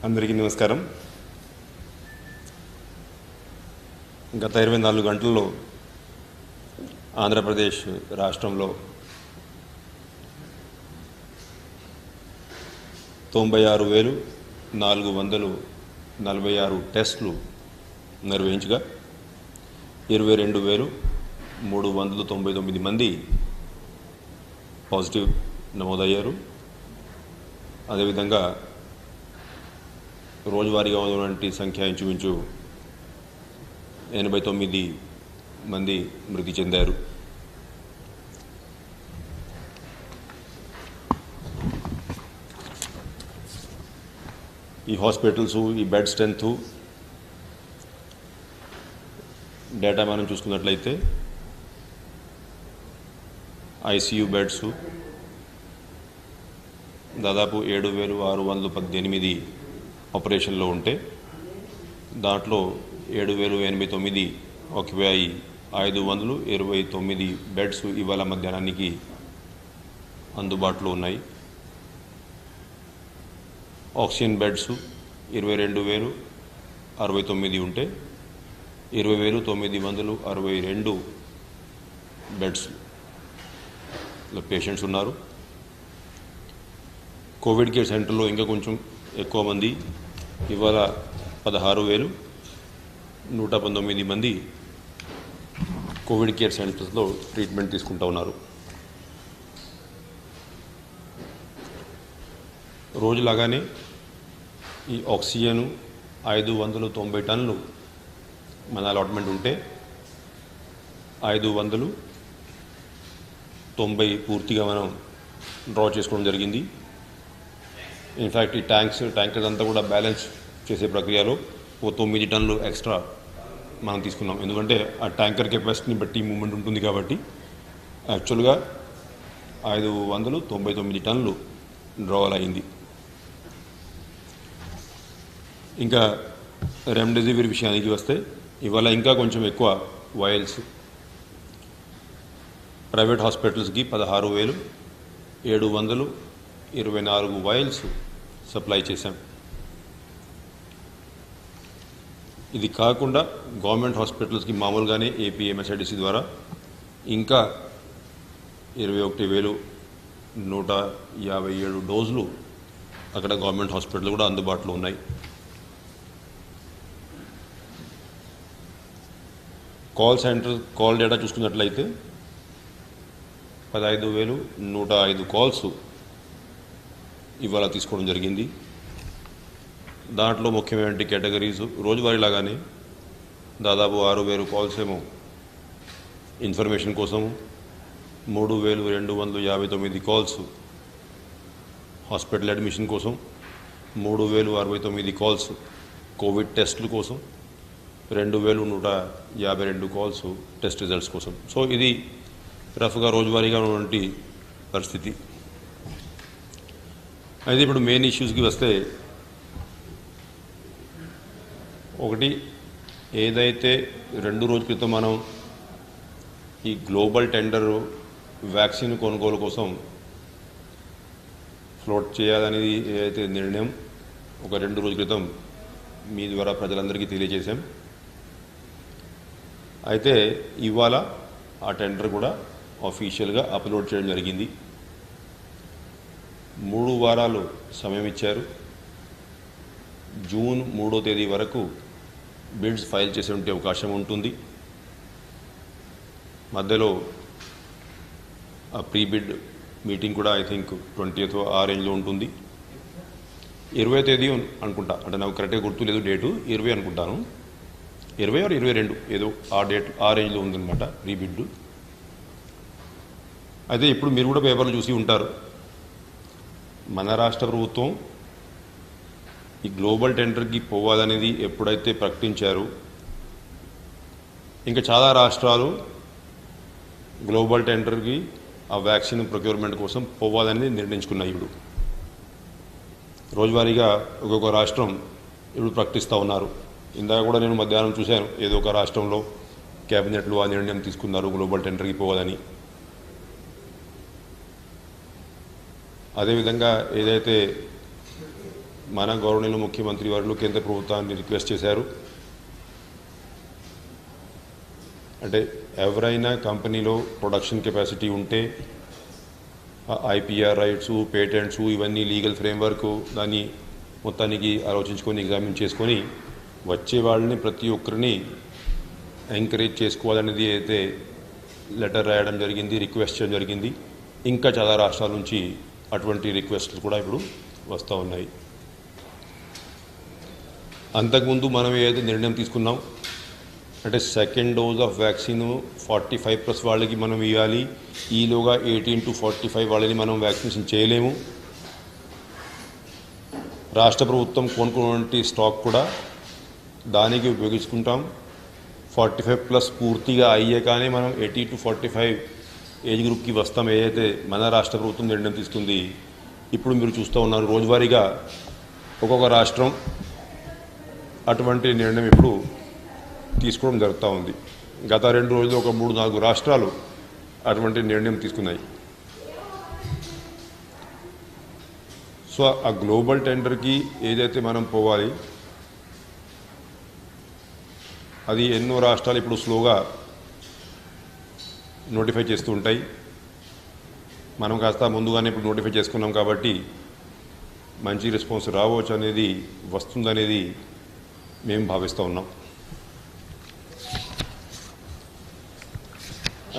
అందరికీ నమస్కారం. గత 24 గంటల్లో ఆంధ్రప్రదేశ్ రాష్ట్రంలో 96,446 టెస్టులు నిర్వహించగా 22,399 మంది పాజిటివ్ నమోదయ్యారు. అదేవిధంగా రోజువారీగా ఉన్నటువంటి సంఖ్య ఇంచుమించు 89 మంది మృతి చెందారు. ఈ హాస్పిటల్స్, ఈ బెడ్ స్ట్రెంత్ డేటా మనం చూసుకున్నట్లయితే ఐసీయూ బెడ్స్ దాదాపు 7,618 ఆపరేషన్లో ఉంటే దాంట్లో 7,089 ఆక్యుపై అయ్యి 529 బెడ్స్ ఇవాళ మధ్యాహ్నానికి అందుబాటులో ఉన్నాయి. ఆక్సిజన్ బెడ్స్ 22,069 ఉంటే 20,962 బెడ్స్ పేషెంట్స్ ఉన్నారు. కోవిడ్ కేర్ సెంటర్లో ఇంకా కొంచెం ఎక్కువ మంది, ఇవాళ 16,119 మంది కోవిడ్ కేర్ సెంటర్స్లో ట్రీట్మెంట్ తీసుకుంటూ ఉన్నారు. రోజులాగానే ఈ ఆక్సిజన్ 590 టన్నులు మన అలాట్మెంట్ ఉంటే 590 పూర్తిగా మనం డ్రా చేసుకోవడం జరిగింది. ఇన్ఫ్యాక్ట్ ఈ ట్యాంకర్స్ అంతా కూడా బ్యాలెన్స్ చేసే ప్రక్రియలో 9 టన్నులు ఎక్స్ట్రా మనం తీసుకున్నాం. ఎందుకంటే ఆ ట్యాంకర్ కెపాసిటీని బట్టి మూమెంట్ ఉంటుంది కాబట్టి యాక్చువల్గా 599 టన్నులు డ్రావల్ అయింది. ఇంకా రెమ్డెసివిర్ విషయానికి వస్తే ఇవాళ ఇంకా కొంచెం ఎక్కువ వయల్స్ ప్రైవేట్ హాస్పిటల్స్కి 16,724 వయల్స్ సప్లై చేశాం. ఇది కాకుండా గవర్నమెంట్ హాస్పిటల్స్కి మామూలుగానే ఏపీఎంఎస్ఐడిసి ద్వారా ఇంకా 21,157 డోసులు అక్కడ గవర్నమెంట్ హాస్పిటల్ కూడా అందుబాటులో ఉన్నాయి. కాల్ డేటా చూసుకున్నట్లయితే 15,105 కాల్స్ ఇవాళ తీసుకోవడం జరిగింది. దాంట్లో ముఖ్యమైన కేటగిరీస్ రోజువారీలాగానే దాదాపు 6,000 కాల్స్ ఏమో ఇన్ఫర్మేషన్ కోసం, 3,259 కాల్స్ హాస్పిటల్ అడ్మిషన్ కోసం, 3,069 కాల్స్ కోవిడ్ టెస్టుల కోసం, 2,152 కాల్స్ టెస్ట్ రిజల్ట్స్ కోసం. సో ఇది రఫ్గా రోజువారీగా ఉన్నటువంటి పరిస్థితి. అయితే ఇప్పుడు మెయిన్ ఇష్యూస్కి వస్తే, ఒకటి ఏదైతే 2 రోజుల క్రితం మనం ఈ గ్లోబల్ టెండర్ వ్యాక్సిన్ కొనుగోలు కోసం ఫ్లోట్ చేయాలనేది ఏదైతే నిర్ణయం ఒక 2 రోజుల క్రితం మీ ద్వారా ప్రజలందరికీ తెలియజేశాం. అయితే ఇవాళ ఆ టెండర్ కూడా ఆఫీషియల్గా అప్లోడ్ చేయడం జరిగింది. 3 వారాలు సమయం ఇచ్చారు. జూన్ 3వ తేదీ వరకు బిడ్స్ ఫైల్ చేసే అవకాశం ఉంటుంది. మధ్యలో ఆ ప్రీ బిడ్ మీటింగ్ కూడా ఐ థింక్ 20th ఆ రేంజ్లో ఉంటుంది. 20వ తేదీ అనుకుంటా, అంటే నాకు కరెక్ట్గా గుర్తులేదు డేటు, 20 అనుకుంటాను, 20 or 22 ఏదో ఆ డేట్ ఆ రేంజ్లో ఉందన్నమాట ప్రీ బిడ్. అయితే ఇప్పుడు మీరు కూడా పేపర్లు చూసి ఉంటారు, మన రాష్ట్ర ప్రభుత్వం ఈ గ్లోబల్ టెండర్కి పోవాలనేది ఎప్పుడైతే ప్రకటించారో ఇంకా చాలా రాష్ట్రాలు గ్లోబల్ టెండర్కి ఆ వ్యాక్సిన్ ప్రొక్యూర్మెంట్ కోసం పోవాలని నిర్ణయించుకున్నాయి. ఇప్పుడు రోజువారీగా ఒక్కొక్క రాష్ట్రం ఇప్పుడు ప్రకటిస్తూ ఉన్నారు. ఇందాక కూడా నేను మధ్యాహ్నం చూశాను, ఏదో ఒక రాష్ట్రంలో క్యాబినెట్లు ఆ నిర్ణయం తీసుకున్నారు గ్లోబల్ టెండర్కి పోవాలని. అదేవిధంగా ఏదైతే మన గౌరవనీయులు ముఖ్యమంత్రి వారు కేంద్ర ప్రభుత్వాన్ని రిక్వెస్ట్ చేశారు. అంటే ఎవరైనా కంపెనీలో ప్రొడక్షన్ కెపాసిటీ ఉంటే ఐపీఆర్ రైట్స్, పేటెంట్స్ ఇవన్నీ లీగల్ ఫ్రేమ్వర్క్ దాన్ని మొత్తానికి ఆలోచించుకొని ఎగ్జామిన్ చేసుకొని వచ్చే వాళ్ళని ప్రతి ఒక్కరిని ఎంకరేజ్ చేసుకోవాలనేది అయితే లెటర్ రాయడం జరిగింది, రిక్వెస్ట్ చేయడం జరిగింది. ఇంకా చాలా రాష్ట్రాల నుంచి అటువంటి రిక్వెస్ట్లు కూడా ఇప్పుడు వస్తూ ఉన్నాయి. అంతకుముందు మనం ఏదైతే నిర్ణయం తీసుకున్నాం అంటే సెకండ్ డోస్ ఆఫ్ వ్యాక్సిన్ 45+ వాళ్ళకి మనం ఇవ్వాలి, ఈలోగా 18 to 45 వాళ్ళని మనం వ్యాక్సినేషన్ చేయలేము. రాష్ట్ర ప్రభుత్వం కొనుక్కున్నటువంటి స్టాక్ కూడా దానికి ఉపయోగించుకుంటాం. 45+ పూర్తిగా అయ్యాకనే మనం 80 to 45 ఏజ్ గ్రూప్కి వస్తాం, ఏదైతే మన రాష్ట్ర ప్రభుత్వం నిర్ణయం తీసుకుంది. ఇప్పుడు మీరు చూస్తూ ఉన్నారు రోజువారీగా ఒక్కొక్క రాష్ట్రం అటువంటి నిర్ణయం ఇప్పుడు తీసుకోవడం జరుగుతూ ఉంది. గత 2 రోజులు ఒక 3-4 రాష్ట్రాలు అటువంటి నిర్ణయం తీసుకున్నాయి. సో ఆ గ్లోబల్ టెండర్కి ఏదైతే మనం పోవాలి అది ఎన్నో రాష్ట్రాలు ఇప్పుడు స్లోగా నోటిఫై చేస్తూ ఉంటాయి. మనం కాస్త ముందుగానే ఇప్పుడు నోటిఫై చేసుకున్నాం కాబట్టి మంచి రెస్పాన్స్ రావచ్చు అనేది వస్తుందనేది మేము భావిస్తూ ఉన్నాం.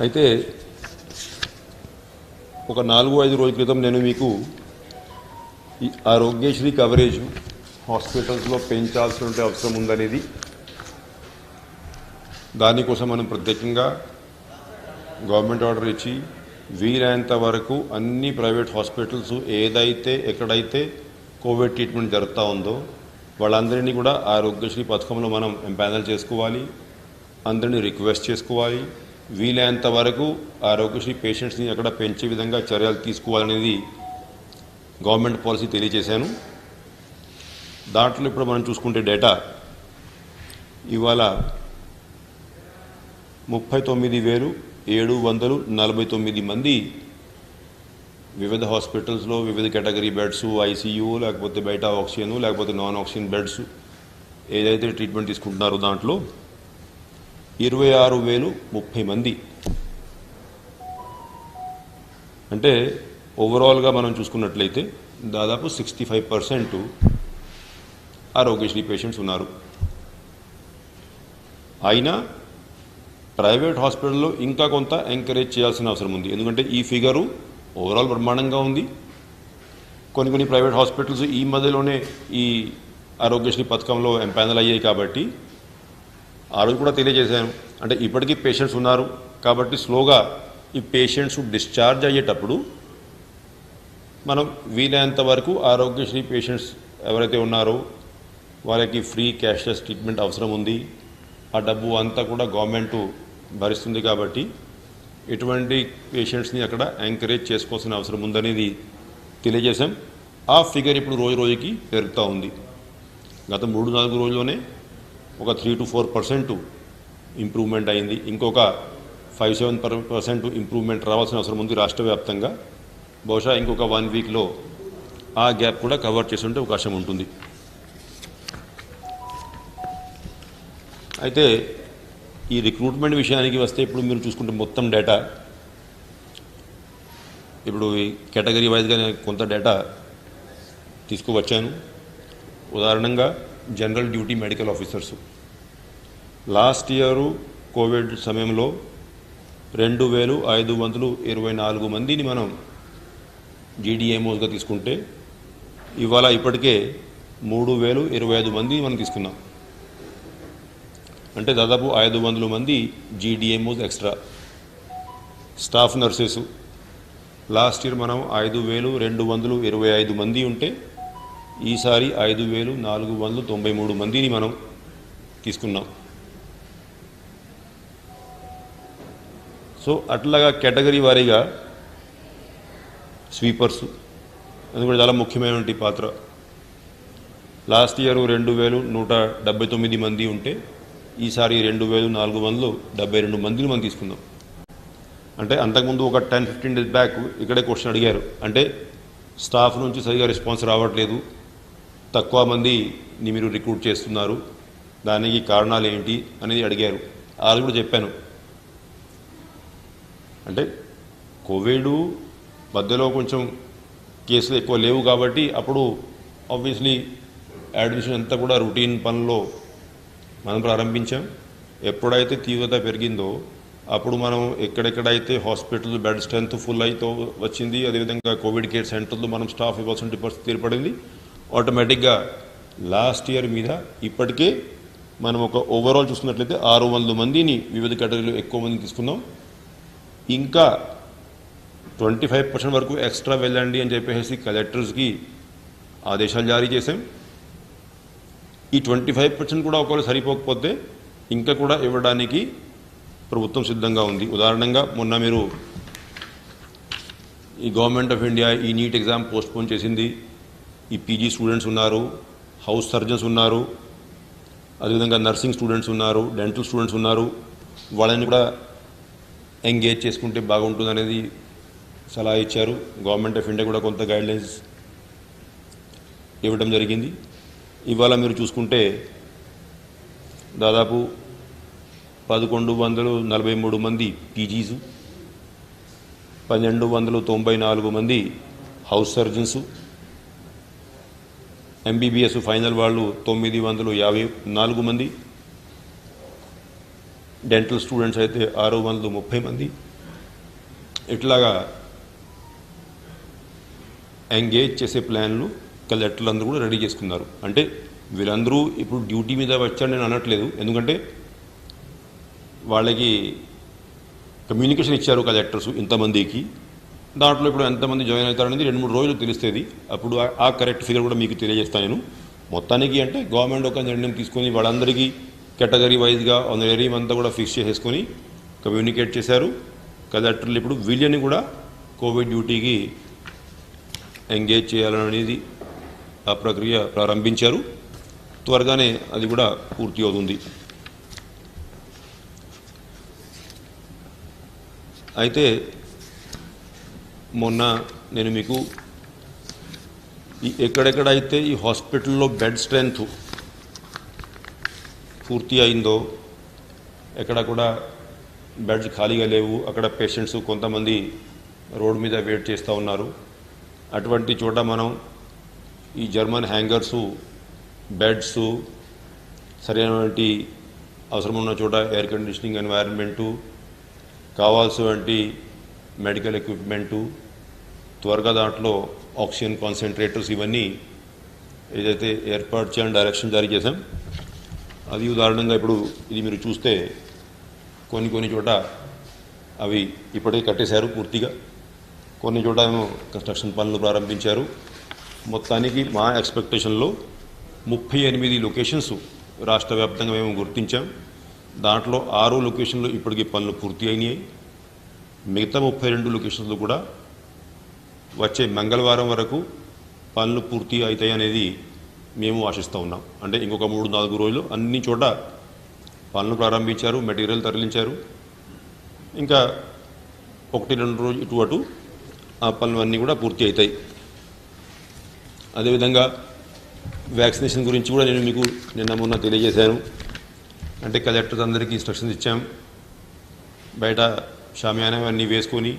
అయితే ఒక 4-5 రోజుల క్రితం నేను మీకు ఈ ఆరోగ్యశ్రీ కవరేజ్ హాస్పిటల్స్లో పెంచాల్సిన అవసరం ఉందనేది, దానికోసం మనం ప్రత్యేకంగా గవర్నమెంట్ ఆర్డర్ ఇచ్చి వీలైనంత వరకు అన్ని ప్రైవేట్ హాస్పిటల్స్ ఎక్కడైతే కోవిడ్ ట్రీట్మెంట్ జరుగుతూ ఉందో వాళ్ళందరినీ కూడా ఆరోగ్యశ్రీ పథకంలో మనం ఎంపానల్ చేసుకోవాలి, అందరినీ రిక్వెస్ట్ చేసుకోవాలి. వీలైనంత వరకు ఆరోగ్యశ్రీ పేషెంట్స్ని అక్కడ పెంచే విధంగా చర్యలు తీసుకోవాలనేది గవర్నమెంట్ పాలసీ తెలియజేశాను. దాంట్లో ఇప్పుడు మనం చూసుకుంటే డేటా ఇవాళ 39,749 మంది వివిధ హాస్పిటల్స్లో వివిధ కేటగిరీ బెడ్స్, ఐసీయూ, లేకపోతే బయట ఆక్సిజన్, లేకపోతే నాన్ ఆక్సిజన్ బెడ్స్ ఏదైతే ట్రీట్మెంట్ తీసుకుంటున్నారో దాంట్లో 26,030 మంది. అంటే ఓవరాల్గా మనం చూసుకున్నట్లయితే దాదాపు 65% ఆరోగ్యశ్రీ పేషెంట్స్ ఉన్నారు. అయినా ప్రైవేట్ హాస్పిటల్లో ఇంకా కొంత ఎంకరేజ్ చేయాల్సిన అవసరం ఉంది. ఎందుకంటే ఈ ఫిగరు ఓవరాల్ బ్రహ్మాండంగా ఉంది. కొన్ని ప్రైవేట్ హాస్పిటల్స్ ఈ మధ్యలోనే ఈ ఆరోగ్యశ్రీ పథకంలో ఎంపానల్ అయ్యాయి కాబట్టి ఆ రోజు కూడా తెలియజేశాను. అంటే ఇప్పటికీ పేషెంట్స్ ఉన్నారు కాబట్టి స్లోగా ఈ పేషెంట్స్ డిశ్చార్జ్ అయ్యేటప్పుడు మనం వీలైనంత వరకు ఆరోగ్యశ్రీ పేషెంట్స్ ఎవరైతే ఉన్నారో వాళ్ళకి ఫ్రీ క్యాష్లెస్ ట్రీట్మెంట్ అవసరం ఉంది. ఆ డబ్బు అంతా కూడా గవర్నమెంట్ భరిస్తుంది కాబట్టి ఇటువంటి పేషెంట్స్ని అక్కడ ఎంకరేజ్ చేసుకోవాల్సిన అవసరం ఉందనేది తెలియజేశాం. ఆ ఫిగర్ ఇప్పుడు రోజుకి పెరుగుతూ ఉంది. గత 3-4 రోజుల్లోనే ఒక 3 to 4% ఇంప్రూవ్మెంట్ అయింది. ఇంకొక 5-7% ఇంప్రూవ్మెంట్ రావాల్సిన అవసరం ఉంది రాష్ట్ర వ్యాప్తంగా. బహుశా ఇంకొక 1 వీక్లో ఆ గ్యాప్ కూడా కవర్ చేసే అవకాశం ఉంటుంది. అయితే ఈ రిక్రూట్మెంట్ విషయానికి వస్తే ఇప్పుడు మీరు చూసుకుంటే మొత్తం డేటా ఇప్పుడు ఈ కేటగిరీ వైజ్గా నేను కొంత డేటా తీసుకువచ్చాను. ఉదాహరణంగా general duty medical officers last year Covid సమయంలో 2,524 మందిని మనం జీడీఎంఓస్గా తీసుకుంటే ఇవాళ ఇప్పటికే 3,025 మందిని మనం తీసుకున్నాం. అంటే దాదాపు 500 మంది GDMOs extra. Staff nurses last year మనం 5,225 మంది ఉంటే ఈసారి 5,493 మందిని మనం తీసుకున్నాం. సో అట్లాగా కేటగిరీ వారీగా స్వీపర్స్ అది కూడా చాలా ముఖ్యమైనటువంటి పాత్ర. లాస్ట్ ఇయర్ 2,179 మంది ఉంటే ఈసారి 2,472 మందిని మనం తీసుకుందాం. అంటే అంతకుముందు ఒక 10-15 డేస్ బ్యాక్ ఇక్కడే క్వశ్చన్ అడిగారు, అంటే స్టాఫ్ నుంచి సరిగా రెస్పాన్స్ రావట్లేదు, తక్కువ మందిని మీరు రిక్రూట్ చేస్తున్నారు, దానికి కారణాలు ఏంటి అనేది అడిగారు. అది కూడా చెప్పాను. అంటే కోవిడ్ మధ్యలో కొంచెం కేసులు ఎక్కువ లేవు కాబట్టి అప్పుడు ఆబ్వియస్లీ అడ్మిషన్ అంతా కూడా రొటీన్ పనుల్లో మనం ప్రారంభించాం. ఎప్పుడైతే తీవ్రత పెరిగిందో అప్పుడు మనం ఎక్కడెక్కడైతే హాస్పిటల్ బెడ్ స్ట్రెంత్ ఫుల్ అయితే వచ్చింది, అదేవిధంగా కోవిడ్ కేర్ సెంటర్లో మనం స్టాఫ్ ఇవ్వాల్సిన పరిస్థితి ఏర్పడింది. ఆటోమేటిక్గా లాస్ట్ ఇయర్ మీద ఇప్పటికే మనం ఒక ఓవరాల్ చూసుకున్నట్లయితే 600 మందిని వివిధ కేటగిరీలో ఎక్కువ మందిని తీసుకున్నాం. ఇంకా 25% వరకు ఎక్స్ట్రా వెళ్ళండి అని చెప్పేసి కలెక్టర్స్కి ఆదేశాలు జారీ చేశాం. ఈ 25% కూడా ఒకవేళ సరిపోకపోతే ఇంకా కూడా ఇవ్వడానికి ప్రభుత్వం సిద్ధంగా ఉంది. ఉదాహరణంగా మొన్న మీరు ఈ గవర్నమెంట్ ఆఫ్ ఇండియా ఈ నీట్ ఎగ్జామ్ పోస్ట్పోన్ చేసింది. ఈ పీజీ స్టూడెంట్స్ ఉన్నారు, హౌస్ సర్జన్స్ ఉన్నారు, అదేవిధంగా నర్సింగ్ స్టూడెంట్స్ ఉన్నారు, డెంటల్ స్టూడెంట్స్ ఉన్నారు. వాళ్ళని కూడా ఎంగేజ్ చేసుకుంటే బాగుంటుంది అనేది సలహా ఇచ్చారు. గవర్నమెంట్ ఆఫ్ ఇండియా కూడా కొంత గైడ్లైన్స్ ఇవ్వడం జరిగింది. ఇవాళ మీరు చూసుకుంటే దాదాపు 1143 మంది పీజీసు, 1294 మంది హౌస్ సర్జన్సు, ఎంబీబీఎస్ ఫైనల్ వాళ్ళు 954 మంది, డెంటల్ స్టూడెంట్స్ అయితే 630 మంది. ఇట్లాగా ఎంగేజ్ చేసే ప్లాన్లు కలెక్టర్లు అందరూ కూడా రెడీ చేసుకున్నారు. అంటే వీళ్ళందరూ ఇప్పుడు డ్యూటీ మీద వచ్చారని నేను అనట్లేదు, ఎందుకంటే వాళ్ళకి కమ్యూనికేషన్ ఇచ్చారు కలెక్టర్స్ ఇంతమందికి. దాంట్లో ఇప్పుడు ఎంతమంది జాయిన్ అవుతారనేది 2-3 రోజులు తెలుస్తుంది. అప్పుడు ఆ కరెక్ట్ ఫిగర్ కూడా మీకు తెలియజేస్తాను నేను. మొత్తానికి అంటే గవర్నమెంట్ ఒక నిర్ణయం తీసుకొని వాళ్ళందరికీ కేటగిరీ వైజ్గా ఆనరీ అంతా కూడా ఫిక్స్ చేసేసుకొని కమ్యూనికేట్ చేశారు. కలెక్టర్లు ఇప్పుడు వీళ్ళని కూడా కోవిడ్ డ్యూటీకి ఎంగేజ్ చేయాలనేది ఆ ప్రక్రియ ప్రారంభించారు. త్వరగానే అది కూడా పూర్తి అవుతుంది. అయితే మొన్న నేను మీకు ఎక్కడెక్కడైతే ఈ హాస్పిటల్లో బెడ్ స్ట్రెంత్ పూర్తి అయిందో, ఎక్కడ కూడా బెడ్స్ ఖాళీగా లేవు, అక్కడ పేషెంట్స్ కొంతమంది రోడ్ మీద వెయిట్ చేస్తూ ఉన్నారు. అటువంటి చోట మనం ఈ జర్మన్ హ్యాంగర్సు, బెడ్స్, సరైనటువంటి అవసరం ఉన్న చోట ఎయిర్ కండిషనింగ్ ఎన్వైరన్మెంటు, కావాల్సినటువంటి మెడికల్ ఎక్విప్మెంటు, త్వరగా దాంట్లో ఆక్సిజన్ కాన్సన్ట్రేటర్స్, ఇవన్నీ ఏదైతే ఏర్పాటు చేయాలని డైరెక్షన్ జారీ చేశాం. అది ఉదాహరణంగా ఇప్పుడు ఇది మీరు చూస్తే కొన్ని చోట అవి ఇప్పటికే కట్టేశారు పూర్తిగా, కొన్ని చోట ఏమో కన్స్ట్రక్షన్ పనులు ప్రారంభించారు. మొత్తానికి మా ఎక్స్పెక్టేషన్లో 38 లొకేషన్స్ రాష్ట్ర వ్యాప్తంగా మేము గుర్తించాం. దాంట్లో 6 లొకేషన్లు ఇప్పటికీ పనులు పూర్తి అయినాయి. మిగతా 32 లొకేషన్లు కూడా వచ్చే మంగళవారం వరకు పనులు పూర్తి అవుతాయి అనేది మేము ఆశిస్తూ ఉన్నాం. అంటే ఇంకొక 3-4 రోజులు అన్ని చోట పనులు ప్రారంభించారు, మెటీరియల్ తరలించారు. ఇంకా 1-2 రోజులు ఇటు అటు ఆ పనులు అన్నీ కూడా పూర్తి అవుతాయి. అదేవిధంగా వ్యాక్సినేషన్ గురించి కూడా నేను మీకు మొన్న తెలియజేశాను. అంటే కలెక్టర్స్ అందరికీ ఇన్స్ట్రక్షన్స్ ఇచ్చాం. బయట షామియానా అన్నీ వేసుకొని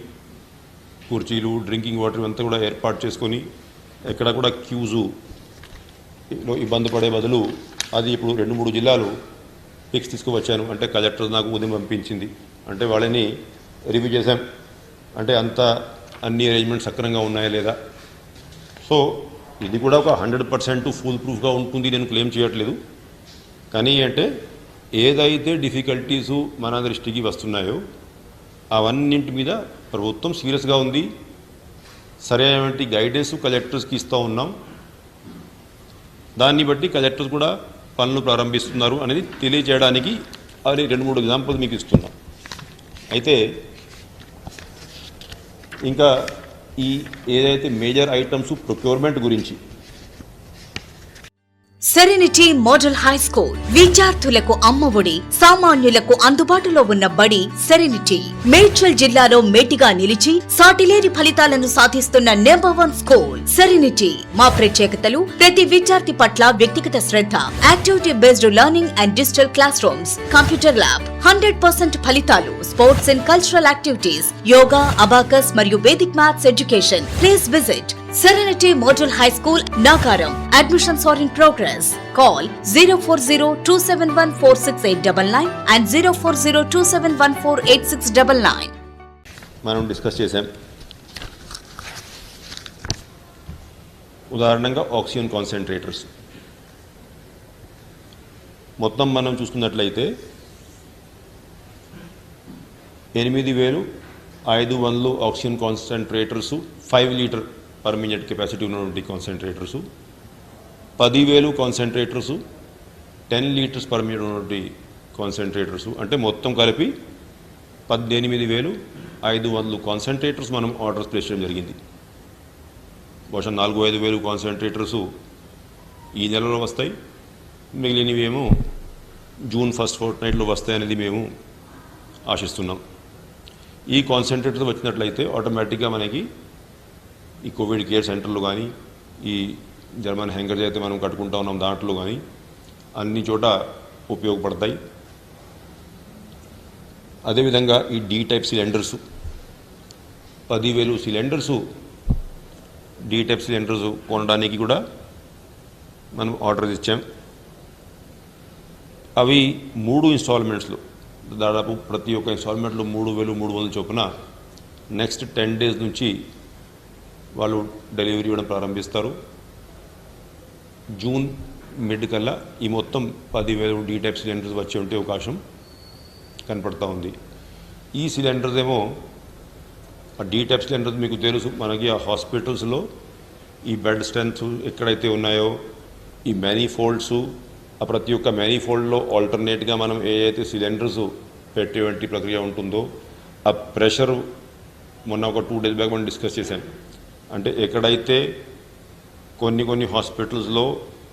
కుర్చీలు, డ్రింకింగ్ వాటర్ అంతా కూడా ఏర్పాటు చేసుకొని ఎక్కడ కూడా క్యూజులో ఇబ్బంది పడే బదులు అది ఇప్పుడు 2-3 జిల్లాలు ఫిక్స్ తీసుకువచ్చాను. అంటే కలెక్టర్ నాకు ఉదయం పంపించింది. అంటే వాళ్ళని రివ్యూ చేశాం. అంటే అన్ని అరేంజ్మెంట్స్ సక్రమంగా ఉన్నాయా లేదా. సో ఇది కూడా ఒక 100% ఫుల్ ప్రూఫ్గా ఉంటుంది నేను క్లెయిమ్ చేయట్లేదు. కానీ అంటే ఏదైతే డిఫికల్టీసు మన దృష్టికి వస్తున్నాయో అవన్నింటి మీద ప్రభుత్వం సీరియస్గా ఉంది. సరైనటువంటి గైడెన్స్ కలెక్టర్స్కి ఇస్తూ ఉన్నాం. దాన్ని బట్టి కలెక్టర్స్ కూడా పనులు ప్రారంభిస్తున్నారు అనేది తెలియజేయడానికి అది 2-3 ఎగ్జాంపుల్స్ మీకు ఇస్తున్నాం. అయితే ఇంకా ఈ ఏదైతే మేజర్ ఐటమ్స్ ప్రొక్యూర్మెంట్ గురించి సెరెనిటీ మోడల్ హై స్కూల్ విద్యార్థులకు అమ్మఒడి, సామాన్యులకు అందుబాటులో ఉన్న బడి సెరెనిటీ. మేడ్చల్ జిల్లాలో మేటిగా నిలిచి సాటిలేని ఫలితాలను సాధిస్తున్న నంబర్ 1 స్కూల్ సెరెనిటీ. మా ప్రత్యేకతలు ప్రతి విద్యార్థి పట్ల వ్యక్తిగత శ్రద్ధ, activity based learning and digital classrooms, computer lab, 100% ఫలితాలు, sports and cultural activities, yoga, abacus మరియు Vedic maths education. Please visit Serenity Model High School, Nagaram. Admissions are in progress. Call 04027146899 and 04027148699. మనం discuss చేసాం. ఉదాహరణంగా oxygen concentrators మొత్తం మనం చూసుకున్నట్లయితే 8,500 oxygen concentrators 5 litre per minute capacity ఉన్నటువంటి concentrators, 10,000 concentrators 10 litres per minute ఉన్నటువంటి concentrators, అంటే మొత్తం కలిపి 18,500 కాన్సన్ట్రేటర్స్ మనం ఆర్డర్స్ ప్లేస్ చేయడం జరిగింది. బహుశా 4,000-5,000 కాన్సన్ట్రేటర్స్ ఈ నెలలో వస్తాయి, మిగిలినవి ఏమో జూన్ ఫస్ట్ ఫోర్ట్నైట్లో వస్తాయనేది మేము ఆశిస్తున్నాం. ఈ కాన్సన్ట్రేటర్స్ వచ్చినట్లయితే ఆటోమేటిక్గా మనకి ఈ కోవిడ్ కేర్ సెంటర్లు కానీ, ఈ జర్మన్ హ్యాంగర్స్ అయితే మనం కట్టుకుంటా ఉన్నాం దాంట్లో కానీ అన్ని చోట ఉపయోగపడతాయి. అదేవిధంగా ఈ D type cylinders 10,000 cylinders D type cylinders కొనడానికి కూడా మనం ఆర్డర్ ఇచ్చాం. అవి 3 ఇన్స్టాల్మెంట్స్లో దాదాపు ప్రతి ఒక్క ఇన్స్టాల్మెంట్లో 3,300 చొప్పున నెక్స్ట్ 10 డేస్ నుంచి వాళ్ళు డెలివరీ ఇవ్వడం ప్రారంభిస్తారు. జూన్ మిడ్ కల్లా ఈ మొత్తం 10,000 డి టైప్ సిలిండర్స్ వచ్చే ఉంటే అవకాశం కనపడతా ఉంది. ఈ సిలిండర్స్ ఏమో ఆ డి టైప్ సిలిండర్స్ మీకు తెలుసు, మనకి ఆ హాస్పిటల్స్లో ఈ బెడ్ స్ట్రెంత్స్ ఎక్కడైతే ఉన్నాయో ఈ మ్యానీఫోల్డ్స్, ఆ ప్రతి ఒక్క మ్యానీఫోల్డ్లో ఆల్టర్నేట్గా మనం ఏదైతే సిలిండర్స్ పెట్టేటువంటి ప్రక్రియ ఉంటుందో ఆ ప్రెషరు మొన్న ఒక 2 డేస్ బ్యాక్ మనం డిస్కస్ చేశాం. అంటే ఎక్కడైతే కొన్ని హాస్పిటల్స్లో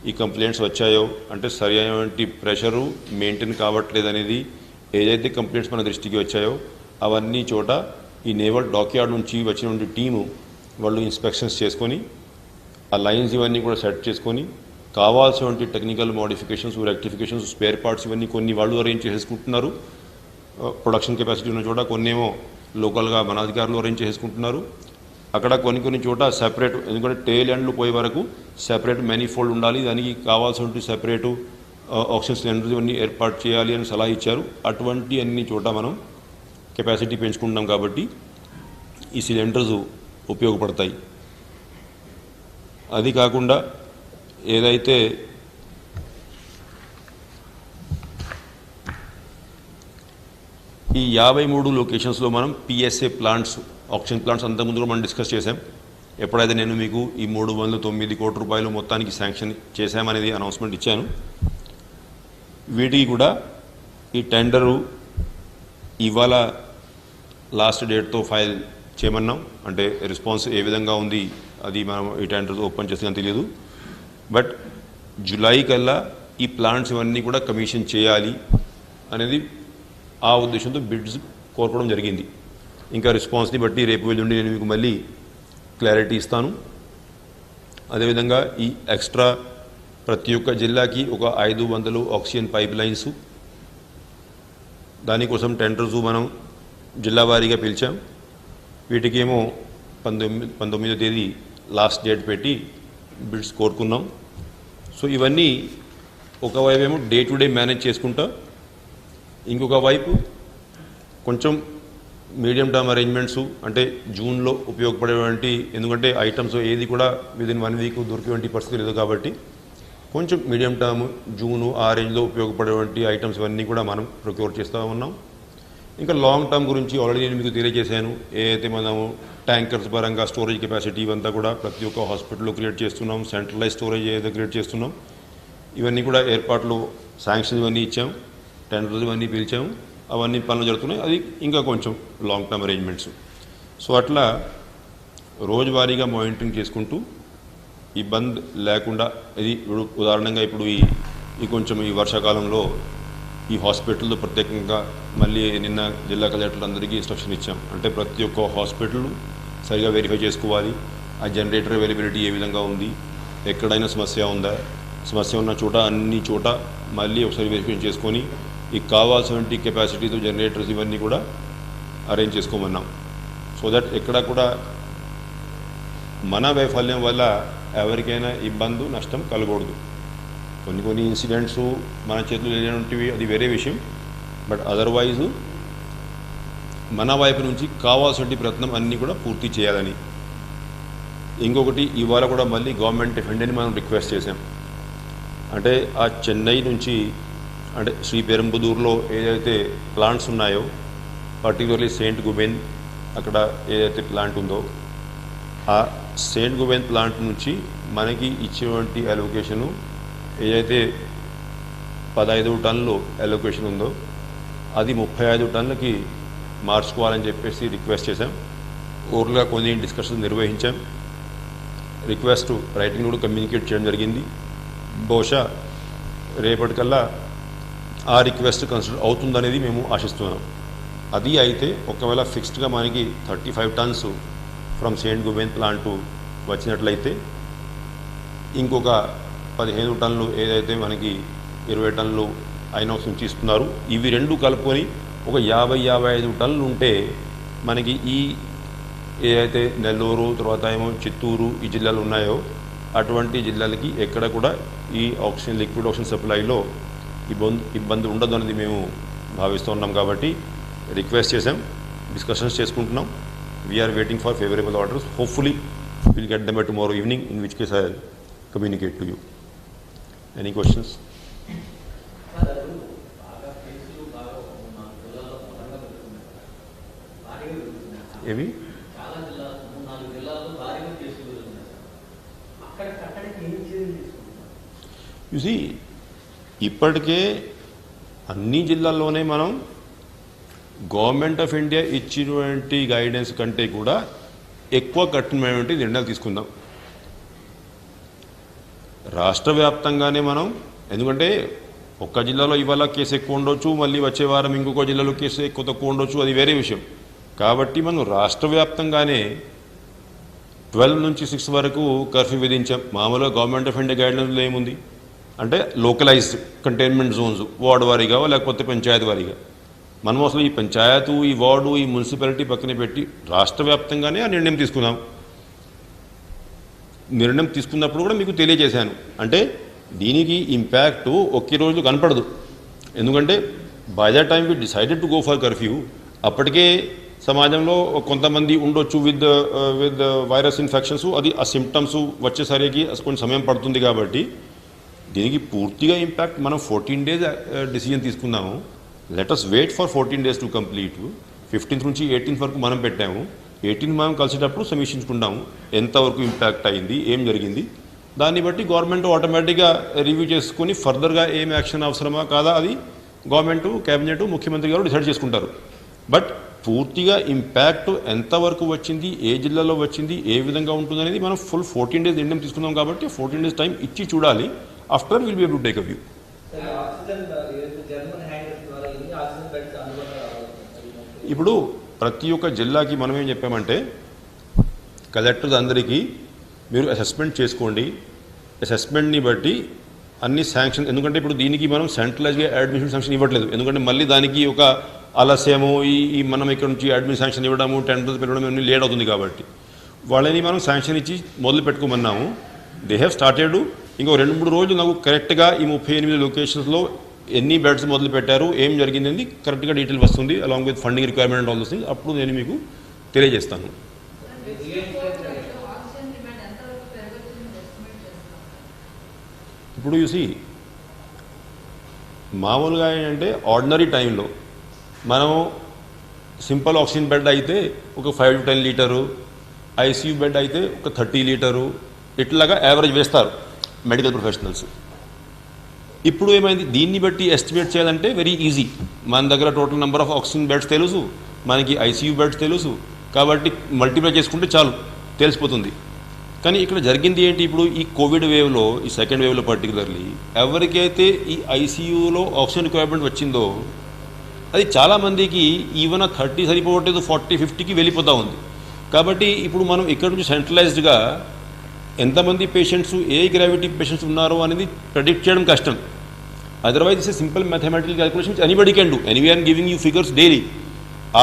ఈ కంప్లైంట్స్ వచ్చాయో, అంటే సరి అయినటువంటి ప్రెషరు మెయింటైన్ కావట్లేదు అనేది ఏదైతే కంప్లైంట్స్ మన దృష్టికి వచ్చాయో అవన్నీ చోట ఈ నేవల్ డాక్యార్డ్ నుంచి వచ్చినటువంటి టీము వాళ్ళు ఇన్స్పెక్షన్స్ చేసుకొని ఆ లైన్స్ ఇవన్నీ కూడా సెట్ చేసుకొని కావాల్సినటువంటి technical modifications, rectifications, spare parts ఇవన్నీ కొన్ని వాళ్ళు అరేంజ్ చేసుకుంటున్నారు. ప్రొడక్షన్ కెపాసిటీ ఉన్న చోట కొన్నేమో లోకల్గా మన అధికారులు అరేంజ్ చేసుకుంటున్నారు. అక్కడ కొన్ని చోట సెపరేట్, ఎందుకంటే టేల్ ఎండ్లు పోయే వరకు సెపరేట్ మ్యానీఫోల్డ్ ఉండాలి, దానికి కావాల్సిన సెపరేటు ఆక్సిజన్ సిలిండర్స్ ఇవన్నీ ఏర్పాటు చేయాలి అని సలహా ఇచ్చారు. అటువంటి అన్ని చోట మనం కెపాసిటీ పెంచుకుంటాం కాబట్టి ఈ సిలిండర్స్ ఉపయోగపడతాయి. అది కాకుండా ఏదైతే ఈ 53 లొకేషన్స్లో మనం పిఎస్ఏ ప్లాంట్స్, ఆక్సిజన్ ప్లాంట్స్ అంతకుముందు కూడా మనం డిస్కస్ చేశాం. ఎప్పుడైతే నేను మీకు ఈ 309 కోట్ల రూపాయలు మొత్తానికి శాంక్షన్ చేశామనేది అనౌన్స్మెంట్ ఇచ్చాను, వీటికి కూడా ఈ టెండరు ఇవాళ లాస్ట్ డేట్తో ఫైల్ చేయమన్నాం. అంటే రెస్పాన్స్ ఏ విధంగా ఉంది అది మనం ఈ టెండర్ ఓపెన్ చేసి తెలియదు. బట్ జూలై కల్లా ఈ ప్లాంట్స్ ఇవన్నీ కూడా కమిషన్ చేయాలి అనేది ఆ ఉద్దేశంతో బిడ్స్ కోరుకోవడం జరిగింది. ఇంకా రెస్పాన్స్ని బట్టి రేపు వెళ్ళుండి నేను మీకు మళ్ళీ క్లారిటీ ఇస్తాను. అదేవిధంగా ఈ ఎక్స్ట్రా ప్రతి ఒక్క జిల్లాకి ఒక 500 ఆక్సిజన్ పైప్ లైన్స్, దానికోసం టెండర్స్ మనం జిల్లా వారీగా పిలిచాం. వీటికేమో 19వ తేదీ లాస్ట్ డేట్ పెట్టి బిడ్స్ కోరుకున్నాం. సో ఇవన్నీ ఒకవైపు ఏమో డే టు డే మేనేజ్ చేసుకుంటా, ఇంకొక వైపు కొంచెం మీడియం టర్మ్ అరేంజ్మెంట్స్, అంటే జూన్లో ఉపయోగపడేటువంటి, ఎందుకంటే ఐటమ్స్ ఏది కూడా విదిన్ 1 వీక్ దొరికేటువంటి పరిస్థితి లేదు కాబట్టి కొంచెం మీడియం టర్మ్ జూను ఆ రేంజ్లో ఉపయోగపడేటువంటి ఐటమ్స్ ఇవన్నీ కూడా మనం ప్రొక్యూర్ చేస్తూ ఉన్నాం. ఇంకా లాంగ్ టర్మ్ గురించి ఆల్రెడీ నేను మీకు తెలియజేశాను. ఏదైతే మనము ట్యాంకర్స్ పరంగా స్టోరేజ్ కెపాసిటీ ఇవంతా కూడా ప్రతి ఒక్క హాస్పిటల్లో క్రియేట్ చేస్తున్నాం, సెంట్రలైజ్ స్టోరేజ్ ఏదైతే క్రియేట్ చేస్తున్నాం, ఇవన్నీ కూడా ఏర్పాట్లు శాంక్షన్ ఇవన్నీ ఇచ్చాం, టెండర్స్ ఇవన్నీ పిలిచాము, అవన్నీ పనులు జరుగుతున్నాయి. అది ఇంకా కొంచెం లాంగ్ టర్మ్ అరేంజ్మెంట్స్. సో అట్లా రోజువారీగా మానిటరింగ్ చేసుకుంటూ ఇబ్బంది లేకుండా ఇది ఇప్పుడు ఉదాహరణగా ఇప్పుడు ఈ కొంచెం ఈ వర్షాకాలంలో ఈ హాస్పిటల్లో ప్రత్యేకంగా మళ్ళీ నిన్న జిల్లా కలెక్టర్లందరికీ ఇన్స్ట్రక్షన్ ఇచ్చాం. అంటే ప్రతి ఒక్క హాస్పిటల్ సరిగా వెరిఫై చేసుకోవాలి. ఆ జనరేటర్ అవైలబిలిటీ ఏ విధంగా ఉంది, ఎక్కడైనా సమస్య ఉందా, సమస్య ఉన్న చోట అన్ని చోట మళ్ళీ ఒకసారి వెరిఫికేషన్ చేసుకొని ఈ కావాల్సిన కెపాసిటీతో జనరేటర్స్ ఇవన్నీ కూడా అరేంజ్ చేసుకోమన్నాం. సో దట్ ఎక్కడ కూడా మన వైఫల్యం వల్ల ఎవరికైనా ఇబ్బంది నష్టం కలగకూడదు. కొన్ని ఇన్సిడెంట్స్ మన చేతులు లేనటువంటివి అది వేరే విషయం. బట్ అదర్వైజ్ మన వైపు నుంచి కావాల్సిన ప్రయత్నం అన్నీ కూడా పూర్తి చేయాలని. ఇంకొకటి ఇవాళ కూడా మళ్ళీ గవర్నమెంట్ డిఫెండెని మనం రిక్వెస్ట్ చేసాం. అంటే ఆ చెన్నై నుంచి అంటే శ్రీపెరంబదూరులో ఏదైతే ప్లాంట్స్ ఉన్నాయో, పర్టికులర్లీ సెయింట్ గుబెన్ అక్కడ ఏదైతే ప్లాంట్ ఉందో ఆ సెయింట్ గుబెన్ ప్లాంట్ నుంచి మనకి ఇచ్చేటువంటి అలొకేషను ఏదైతే 15 టన్నులు అలొకేషన్ ఉందో అది 35 టన్నులకి మార్చుకోవాలని చెప్పేసి రిక్వెస్ట్ చేశాం. ఓవర్గా కొన్ని డిస్కషన్ నిర్వహించాం. రిక్వెస్ట్ రైటింగ్ కూడా కమ్యూనికేట్ చేయడం జరిగింది. బహుశా రేపటికల్లా ఆ రిక్వెస్ట్ కన్సిడర్ అవుతుందనేది మేము ఆశిస్తున్నాం. అది అయితే ఒకవేళ ఫిక్స్డ్గా మనకి 35 టన్స్ ఫ్రమ్ సెయింట్ గుబెన్ ప్లాంటు వచ్చినట్లయితే ఇంకొక 15 టన్నులు ఏదైతే మనకి 20 టన్నులు ఐనాక్స్ నుంచి ఇస్తున్నారు, ఇవి రెండు కలుపుకొని ఒక 50-55 టన్నులు ఉంటే మనకి ఈ ఏదైతే నెల్లూరు తర్వాత ఏమో చిత్తూరు ఈ జిల్లాలు ఉన్నాయో అటువంటి జిల్లాలకి ఎక్కడ కూడా ఈ ఆక్సిజన్ లిక్విడ్ ఆక్సిజన్ సప్లైలో ఇబ్బంది ఉండదు అనేది మేము భావిస్తున్నాం. కాబట్టి రిక్వెస్ట్ చేసాం, డిస్కషన్స్ చేసుకుంటున్నాం. We're waiting for favourable orders. Hopefully will get them by tomorrow evening, in which case I communicate to you. Any questions? ఏవి చూసి ఇప్పటికే అన్ని జిల్లాల్లోనే మనం గవర్నమెంట్ ఆఫ్ ఇండియా ఇచ్చినటువంటి గైడెన్స్ కంటే కూడా ఎక్కువ కఠినమైనటువంటి నిర్ణయాలు తీసుకుందాం. రాష్ట్ర వ్యాప్తంగానే మనం, ఎందుకంటే ఒక్క జిల్లాలో ఇవాళ కేసు ఎక్కువ ఉండొచ్చు, మళ్ళీ వచ్చే వారం ఇంకొక జిల్లాలో కేసు ఎక్కువ తక్కువ ఉండొచ్చు, అది వేరే విషయం. కాబట్టి మనం రాష్ట్ర వ్యాప్తంగానే 12 నుంచి 6 వరకు కర్ఫ్యూ విధించాం. మామూలుగా గవర్నమెంట్ ఆఫ్ ఇండియా గైడ్లైన్స్లో ఏముంది అంటే లోకలైజ్డ్ కంటైన్మెంట్ జోన్స్, వార్డు వారీగా లేకపోతే పంచాయతీ వారీగా. మనం అసలు ఈ పంచాయతీ, ఈ వార్డు, ఈ మున్సిపాలిటీ పక్కన పెట్టి రాష్ట్ర వ్యాప్తంగానే ఆ నిర్ణయం తీసుకున్నాం. నిర్ణయం తీసుకున్నప్పుడు కూడా మీకు తెలియజేశాను. అంటే దీనికి ఇంపాక్ట్ ఒకే రోజు కనపడదు. ఎందుకంటే by the time we decided to go for curfew అప్పటికే సమాజంలో కొంతమంది ఉండొచ్చు విత్ వైరస్ ఇన్ఫెక్షన్స్, అది ఆ సిమ్టమ్స్ వచ్చేసరికి కొంచెం సమయం పడుతుంది. కాబట్టి దీనికి పూర్తిగా ఇంపాక్ట్ మనం 14 days డిసిజన్ తీసుకున్నాము. Let us wait for 14 days to complete. 15th నుంచి 18th వరకు మనం పెట్టాము. 18th మనం కలిసేటప్పుడు సమీక్షించుకుంటాము ఎంతవరకు ఇంపాక్ట్ అయింది, ఏం జరిగింది. దాన్ని బట్టి గవర్నమెంట్ ఆటోమేటిక్గా రివ్యూ చేసుకుని ఫర్దర్గా ఏం యాక్షన్ అవసరమా కాదా అది గవర్నమెంట్, కేబినెట్, ముఖ్యమంత్రి గారు డిసైడ్ చేసుకుంటారు. బట్ పూర్తిగా ఇంపాక్ట్ ఎంతవరకు వచ్చింది, ఏ జిల్లాలో వచ్చింది, ఏ విధంగా ఉంటుంది అనేది మనం ఫుల్ 14 days నిర్ణయం తీసుకున్నాం. కాబట్టి 14 days టైం ఇచ్చి చూడాలి. After will be able to take a view. ఇప్పుడు ప్రతి ఒక్క జిల్లాకి మనం ఏం చెప్పామంటే కలెక్టర్స్ అందరికీ మీరు అసెస్మెంట్ చేసుకోండి. అసెస్మెంట్ని బట్టి అన్ని శాంక్షన్, ఎందుకంటే ఇప్పుడు దీనికి మనం సెంట్రలైజ్గా అడ్మిషన్ శాంక్షన్ ఇవ్వట్లేదు. ఎందుకంటే మళ్ళీ దానికి ఒక ఆలస్యము, ఈ మనం ఇక్కడ నుంచి అడ్మిషన్ శాంక్షన్ ఇవ్వడము, టెండర్స్ పెట్టడం అన్నీ లేట్ అవుతుంది. కాబట్టి వాళ్ళని మనం శాంక్షన్ ఇచ్చి మొదలు పెట్టుకోమన్నాము. They have started. ఇంకో 2-3 రోజులు నాకు కరెక్ట్గా ఈ 38 లొకేషన్స్లో ఎన్ని బెడ్స్ మొదలు పెట్టారు, ఏం జరిగింది కరెక్ట్గా డీటెయిల్ వస్తుంది, along with funding requirement all those things. అప్పుడు నేను మీకు తెలియజేస్తాను. ఇప్పుడు చూసి మామూలుగా ఏంటంటే ఆర్డినరీ టైంలో మనం సింపుల్ ఆక్సిజన్ బెడ్ అయితే ఒక 5 to 10 లీటరు, ఐసీయూ బెడ్ అయితే ఒక 30 లీటరు, ఇట్లాగా యావరేజ్ వేస్తారు మెడికల్ ప్రొఫెషనల్స్. ఇప్పుడు ఏమైంది, దీన్ని బట్టి ఎస్టిమేట్ చేయాలంటే వెరీ ఈజీ. మన దగ్గర total number of oxygen beds తెలుసు, మనకి ఐసీయూ బెడ్స్ తెలుసు. కాబట్టి మల్టిప్లై చేసుకుంటే చాలు తెలిసిపోతుంది. కానీ ఇక్కడ జరిగింది ఏంటి, ఇప్పుడు ఈ కోవిడ్ వేవ్లో, ఈ సెకండ్ వేవ్లో పర్టికులర్లీ ఎవరికైతే ఈ ఐసీయూలో ఆక్సిజన్ రిక్వైర్మెంట్ వచ్చిందో అది చాలామందికి ఈవెన్ 30 సరిపోవట్లేదు, 40-50కి వెళ్ళిపోతూ ఉంది. కాబట్టి ఇప్పుడు మనం ఇక్కడ నుంచి సెంట్రలైజ్డ్గా ఎంతమంది పేషెంట్స్, ఏ గ్రావిటీ పేషెంట్స్ ఉన్నారో అనేది ప్రెడిక్ట్ చేయడం కష్టం. Otherwise it's a simple mathematical calculation which anybody can do. Anyway I'm giving you figures daily.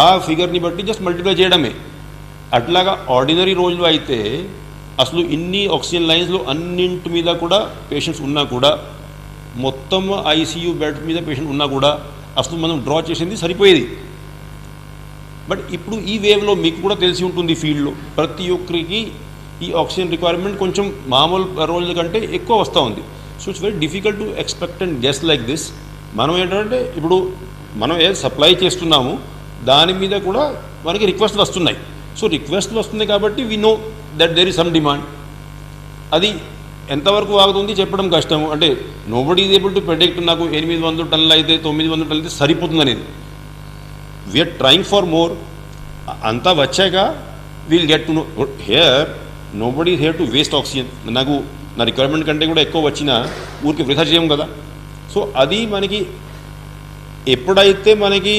ఆ ఫిగర్ని బట్టి జస్ట్ మల్టిప్లై చేయడమే. అట్లాగా ఆర్డినరీ రోజులు అయితే అసలు ఇన్ని ఆక్సిజన్ లైన్స్లో అన్నింటి మీద కూడా పేషెంట్స్ ఉన్నా కూడా, మొత్తం ఐసీయూ బెడ్ మీద పేషెంట్ ఉన్నా కూడా అసలు మనం డ్రా చేసింది సరిపోయేది. బట్ ఇప్పుడు ఈ వేవ్లో మీకు కూడా తెలిసి ఉంటుంది, ఫీల్డ్లో ప్రతి ఒక్కరికి ఈ ఆక్సిజన్ రిక్వైర్మెంట్ కొంచెం మామూలు రోజుల కంటే ఎక్కువ వస్తూ ఉంది. So it's very difficult to expect and guess like this. మనం ఏంటంటే ఇప్పుడు మనం ఏ సప్లై చేస్తున్నాము దాని మీద కూడా మనకి రిక్వెస్ట్లు వస్తున్నాయి. సో రిక్వెస్ట్లు వస్తున్నాయి కాబట్టి we know that there is some demand. అది ఎంతవరకు ఆగుతుంది చెప్పడం కష్టము. అంటే nobody is able to predict నాకు 800 టన్నులు అయితే 900 టన్నులు అయితే సరిపోతుంది అనేది. We're trying for more. అంతా వచ్చాక we'll get to know. Here nobody is here to waste oxygen. నాకు నా రిక్వైర్మెంట్ కంటే కూడా ఎక్కువ వచ్చినా ఊరికి వృధా చేయం కదా. సో అది మనకి ఎప్పుడైతే మనకి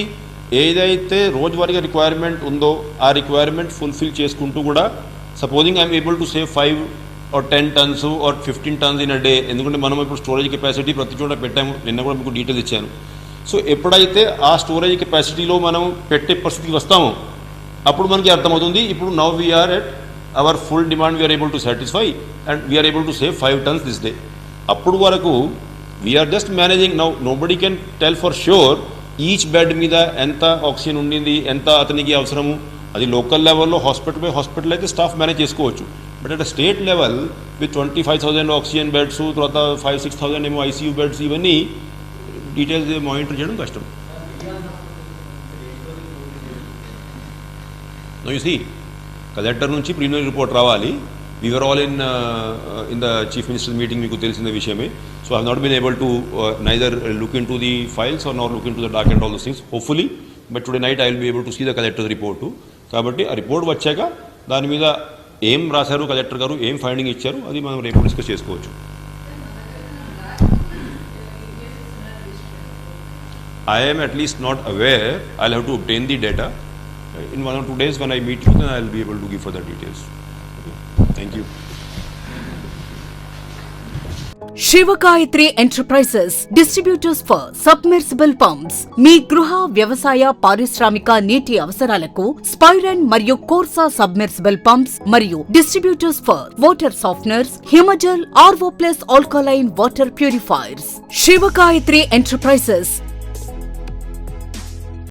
ఏదైతే రోజువారీగా రిక్వైర్మెంట్ ఉందో ఆ రిక్వైర్మెంట్ ఫుల్ఫిల్ చేసుకుంటూ కూడా, supposing I'm able to save 5 or 10 tons or 15 tons in a day. ఎందుకంటే మనం ఇప్పుడు స్టోరేజ్ కెపాసిటీ ప్రతి చోట పెట్టాము, నిన్న కూడా మీకు డీటెయిల్స్ ఇచ్చాను. సో ఎప్పుడైతే ఆ స్టోరేజ్ కెపాసిటీలో మనం పెట్టే పరిస్థితికి వస్తామో అప్పుడు మనకి అర్థమవుతుంది, ఇప్పుడు now we're at our full demand, we're able to satisfy and we're able to save 5 tons this day. అప్పుడు వరకు we're just managing. Now nobody can tell for sure each bed మీద ఎంత ఆక్సిజన్ ఉండింది, ఎంత అతనికి అవసరము. అది లోకల్ లెవెల్లో హాస్పిటల్ బై హాస్పిటల్ అయితే స్టాఫ్ మేనేజ్ చేసుకోవచ్చు. But at state level with 25,000 oxygen beds, తర్వాత 5,000-6,000 ఏమో ఐసీయూ బెడ్స్, ఇవన్నీ డీటెయిల్స్ మానిటర్ చేయడం కష్టం. నో యు సీ, కలెక్టర్ నుంచి ప్రిలిమినరీ రిపోర్ట్ రావాలి. We were all in the Chief Minister's meeting, మీకు తెలిసిన విషయమే. So I have not been able to neither look into the files or nor look into the doc and all those things. Hopefully, but today night I will be able to see the collector's report too. కాబట్టి ఆ report వచ్చాక దాని మీద ఏం రాశారు collector గారు, ఏం finding ఇచ్చారు, అది మనం రేపు డిస్కస్ చేసుకోవచ్చు. I am at least not aware. I'll have to obtain the data. In 1 or 2 days when I meet you, then I'll be able to give further details. Thank you. Shivagayatri enterprises distributors for submersible pumps. మీ గృహ, వ్యవసాయ, పారిశ్రామిక నీటి అవసరాలకు స్పైరన్ మరియు కోర్సా submersible pumps మరియు distributors for water softeners, Himajal, RO plus alkaline water purifiers. Shivagayatri enterprises,